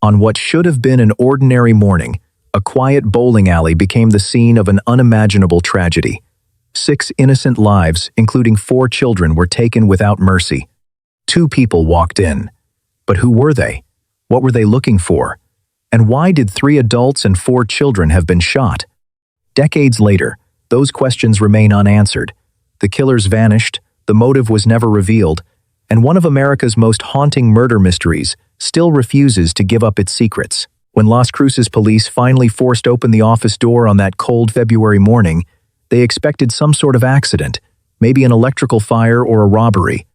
On what should have been an ordinary morning, a quiet bowling alley became the scene of an unimaginable tragedy. 6 innocent lives, including 4 children, were taken without mercy. 2 people walked in. But who were they? What were they looking for? And why did 3 adults and 4 children have been shot? Decades later, those questions remain unanswered. The killers vanished, the motive was never revealed, and one of America's most haunting murder mysteries still refuses to give up its secrets. When Las Cruces police finally forced open the office door on that cold February morning, they expected some sort of accident, maybe an electrical fire or a robbery.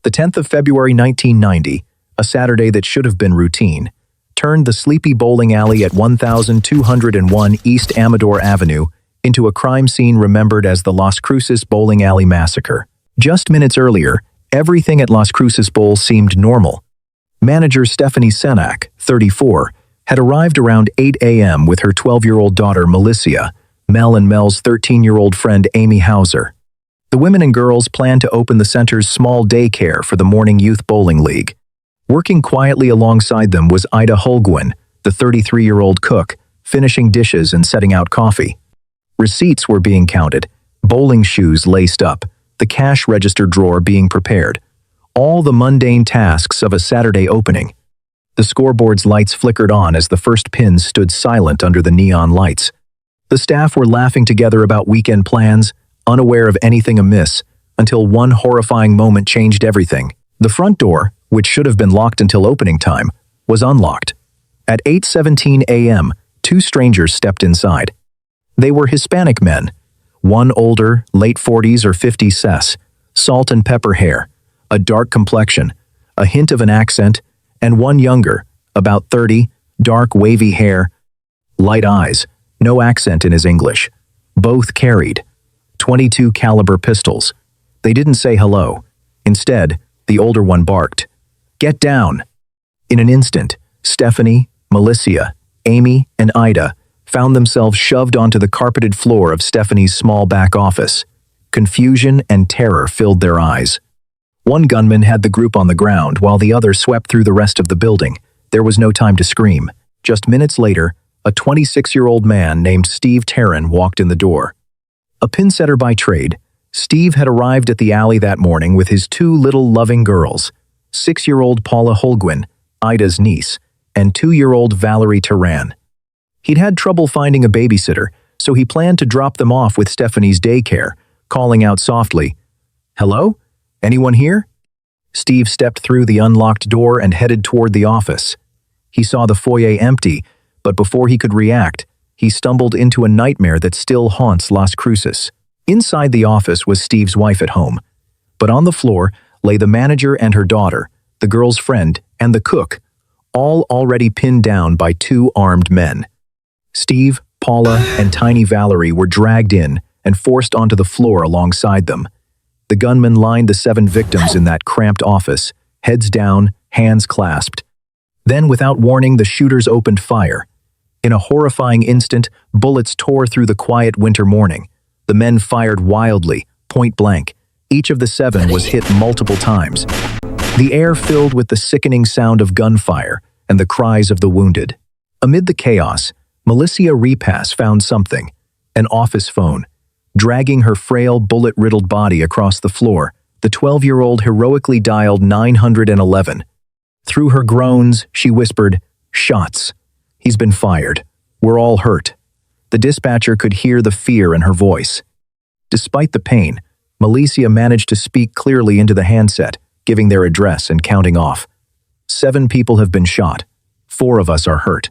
The 10th of February 1990, a Saturday that should have been routine, turned the sleepy bowling alley at 1201 East Amador Avenue into a crime scene remembered as the Las Cruces Bowling Alley Massacre. Just minutes earlier, everything at Las Cruces Bowl seemed normal. Manager Stephanie Senak, 34, had arrived around 8 a.m. with her 12-year-old daughter Melissa, Mel and Mel's 13-year-old friend Amy Hauser. The women and girls planned to open the center's small daycare for the morning youth bowling league. Working quietly alongside them was Ida Holguin, the 33-year-old cook, finishing dishes and setting out coffee. Receipts were being counted, bowling shoes laced up, the cash register drawer being prepared. All the mundane tasks of a Saturday opening. The scoreboard's lights flickered on as the first pins stood silent under the neon lights. The staff were laughing together about weekend plans, unaware of anything amiss, until one horrifying moment changed everything. The front door, which should have been locked until opening time, was unlocked. At 8:17 a.m., 2 strangers stepped inside. They were Hispanic men, one older, late 40s or 50s cess, salt and pepper hair, a dark complexion, a hint of an accent, and one younger, about 30, dark wavy hair, light eyes, no accent in his English. Both carried .22 caliber pistols. They didn't say hello. Instead, the older one barked, "Get down!" In an instant, Stephanie, Melissa, Amy, and Ida found themselves shoved onto the carpeted floor of Stephanie's small back office. Confusion and terror filled their eyes. One gunman had the group on the ground while the other swept through the rest of the building. There was no time to scream. Just minutes later, a 26-year-old man named Steve Tarrin walked in the door. A pinsetter by trade, Steve had arrived at the alley that morning with his 2 little loving girls, 6-year-old Paula Holguin, Ida's niece, and 2-year-old Valerie Tarran. He'd had trouble finding a babysitter, so he planned to drop them off with Stephanie's daycare, calling out softly, "Hello? Anyone here?" Steve stepped through the unlocked door and headed toward the office. He saw the foyer empty, but before he could react, he stumbled into a nightmare that still haunts Las Cruces. Inside the office was Steve's wife at home, but on the floor lay the manager and her daughter, the girl's friend, and the cook, all already pinned down by 2 armed men. Steve, Paula, and tiny Valerie were dragged in and forced onto the floor alongside them. The gunmen lined the 7 victims in that cramped office, heads down, hands clasped. Then, without warning, the shooters opened fire. In a horrifying instant, bullets tore through the quiet winter morning. The men fired wildly, point blank. Each of the 7 was hit multiple times. The air filled with the sickening sound of gunfire and the cries of the wounded. Amid the chaos, Melissa Repass found something, an office phone. Dragging her frail, bullet-riddled body across the floor, the 12-year-old heroically dialed 911. Through her groans, she whispered, "Shots. He's been fired. We're all hurt." The dispatcher could hear the fear in her voice. Despite the pain, Melissa managed to speak clearly into the handset, giving their address and counting off. 7 people have been shot. 4 of us are hurt.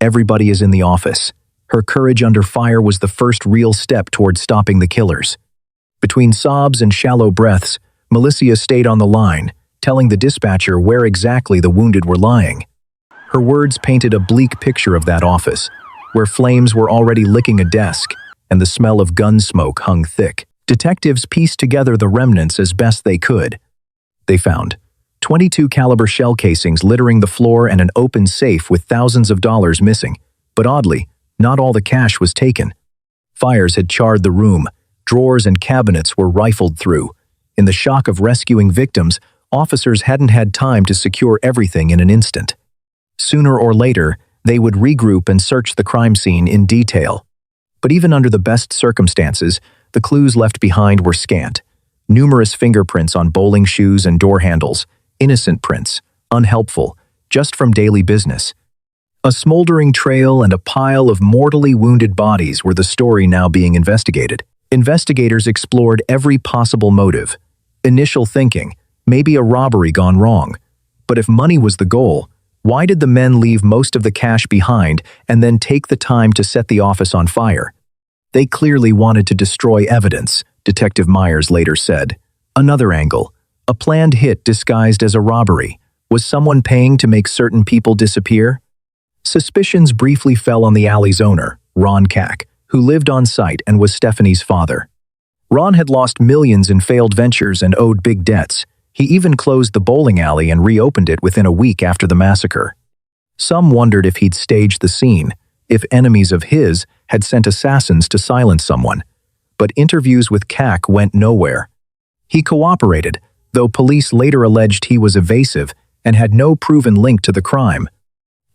Everybody is in the office. Her courage under fire was the first real step toward stopping the killers. Between sobs and shallow breaths, Melissa stayed on the line, telling the dispatcher where exactly the wounded were lying. Her words painted a bleak picture of that office, where flames were already licking a desk and the smell of gun smoke hung thick. Detectives pieced together the remnants as best they could. They found .22 caliber shell casings littering the floor and an open safe with thousands of dollars missing. But oddly, not all the cash was taken. Fires had charred the room. Drawers and cabinets were rifled through. In the shock of rescuing victims, officers hadn't had time to secure everything in an instant. Sooner or later, they would regroup and search the crime scene in detail. But even under the best circumstances, the clues left behind were scant. Numerous fingerprints on bowling shoes and door handles, innocent prints, unhelpful, just from daily business. A smoldering trail and a pile of mortally wounded bodies were the story now being investigated. Investigators explored every possible motive. Initial thinking, maybe a robbery gone wrong. But if money was the goal, why did the men leave most of the cash behind and then take the time to set the office on fire? They clearly wanted to destroy evidence, Detective Myers later said. Another angle, a planned hit disguised as a robbery. Was someone paying to make certain people disappear? Suspicions briefly fell on the alley's owner, Ron Cack, who lived on site and was Stephanie's father. Ron had lost millions in failed ventures and owed big debts. He even closed the bowling alley and reopened it within a week after the massacre. Some wondered if he'd staged the scene, if enemies of his had sent assassins to silence someone. But interviews with Cack went nowhere. He cooperated, though police later alleged he was evasive and had no proven link to the crime.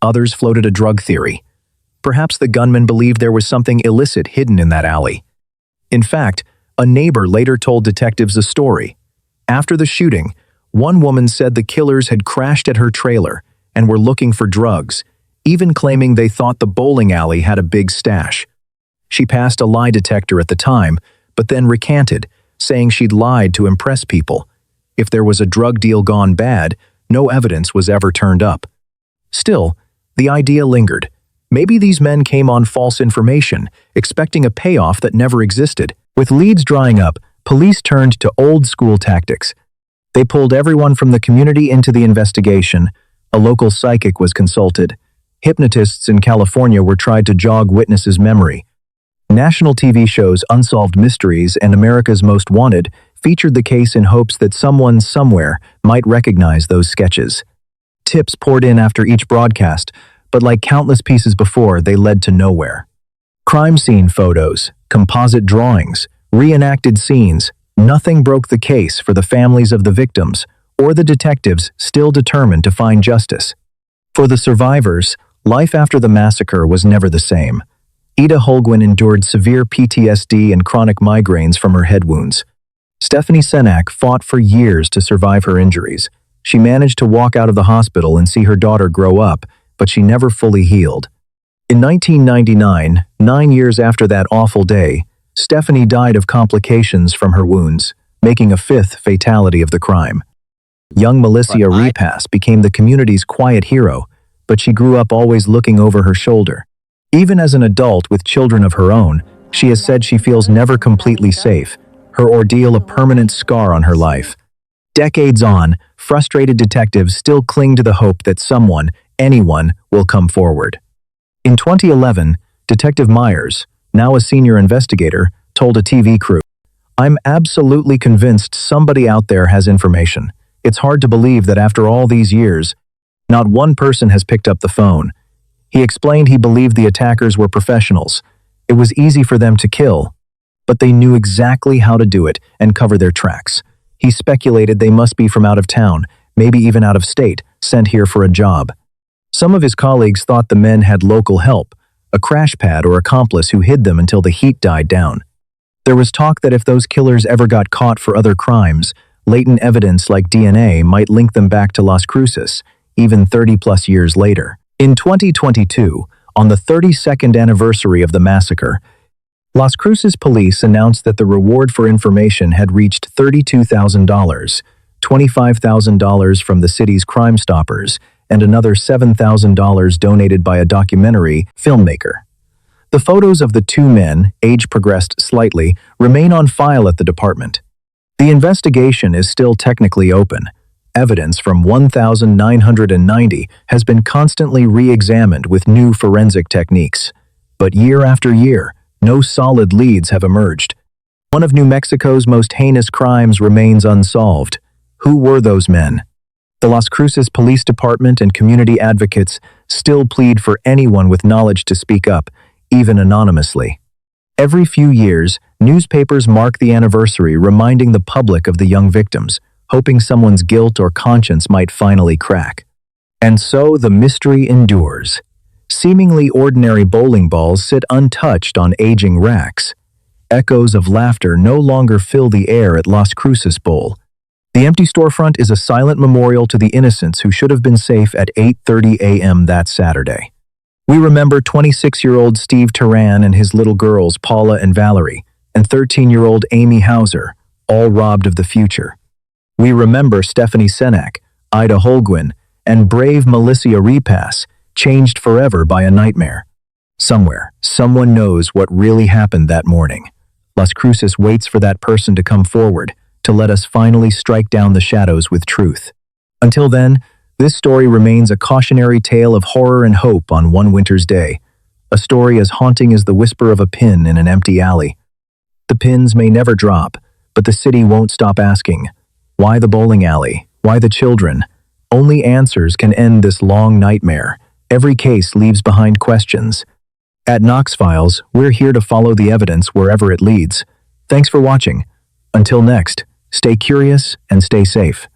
Others floated a drug theory. Perhaps the gunman believed there was something illicit hidden in that alley. In fact, a neighbor later told detectives a story. After the shooting, one woman said the killers had crashed at her trailer and were looking for drugs, even claiming they thought the bowling alley had a big stash. She passed a lie detector at the time, but then recanted, saying she'd lied to impress people. If there was a drug deal gone bad, no evidence was ever turned up. Still, the idea lingered. Maybe these men came on false information, expecting a payoff that never existed. With leads drying up, police turned to old-school tactics. They pulled everyone from the community into the investigation. A local psychic was consulted. Hypnotists in California were tried to jog witnesses' memory. National TV shows Unsolved Mysteries and America's Most Wanted featured the case in hopes that someone somewhere might recognize those sketches. Tips poured in after each broadcast, but like countless pieces before, they led to nowhere. Crime scene photos, composite drawings, reenacted scenes, nothing broke the case for the families of the victims or the detectives still determined to find justice. For the survivors, life after the massacre was never the same. Ida Holguin endured severe PTSD and chronic migraines from her head wounds. Stephanie Senak fought for years to survive her injuries. She managed to walk out of the hospital and see her daughter grow up, but she never fully healed. In 1999, 9 years after that awful day, Stephanie died of complications from her wounds, making a fifth fatality of the crime. Young Melissa Repass became the community's quiet hero, but she grew up always looking over her shoulder. Even as an adult with children of her own, she has said she feels never completely safe, her ordeal a permanent scar on her life. Decades on, frustrated detectives still cling to the hope that someone, anyone, will come forward. In 2011, Detective Myers, now a senior investigator, told a TV crew, "I'm absolutely convinced somebody out there has information. It's hard to believe that after all these years, not one person has picked up the phone." He explained he believed the attackers were professionals. It was easy for them to kill, but they knew exactly how to do it and cover their tracks. He speculated they must be from out of town, maybe even out of state, sent here for a job. Some of his colleagues thought the men had local help, a crash pad or accomplice who hid them until the heat died down. There was talk that if those killers ever got caught for other crimes, latent evidence like DNA might link them back to Las Cruces, even 30-plus years later. In 2022, on the 32nd anniversary of the massacre, Las Cruces police announced that the reward for information had reached $32,000, $25,000 from the city's Crime Stoppers, and another $7,000 donated by a documentary filmmaker. The photos of the two men, age progressed slightly, remain on file at the department. The investigation is still technically open. Evidence from 1,990 has been constantly re-examined with new forensic techniques. But year after year, no solid leads have emerged. One of New Mexico's most heinous crimes remains unsolved. Who were those men? The Las Cruces Police Department and community advocates still plead for anyone with knowledge to speak up, even anonymously. Every few years, newspapers mark the anniversary reminding the public of the young victims, hoping someone's guilt or conscience might finally crack. And so the mystery endures. Seemingly ordinary bowling balls sit untouched on aging racks. Echoes of laughter no longer fill the air at Las Cruces Bowl. The empty storefront is a silent memorial to the innocents who should have been safe at 8:30 a.m. that Saturday. We remember 26-year-old Steve Turan and his little girls Paula and Valerie, and 13-year-old Amy Hauser, all robbed of the future. We remember Stephanie Senak, Ida Holguin, and brave Melissa Repass, changed forever by a nightmare. Somewhere, someone knows what really happened that morning. Las Cruces waits for that person to come forward, to let us finally strike down the shadows with truth. Until then, this story remains a cautionary tale of horror and hope on one winter's day, a story as haunting as the whisper of a pin in an empty alley. The pins may never drop, but the city won't stop asking, why the bowling alley? Why the children? Only answers can end this long nightmare. Every case leaves behind questions. At Knox Files, we're here to follow the evidence wherever it leads. Thanks for watching. Until next, stay curious and stay safe.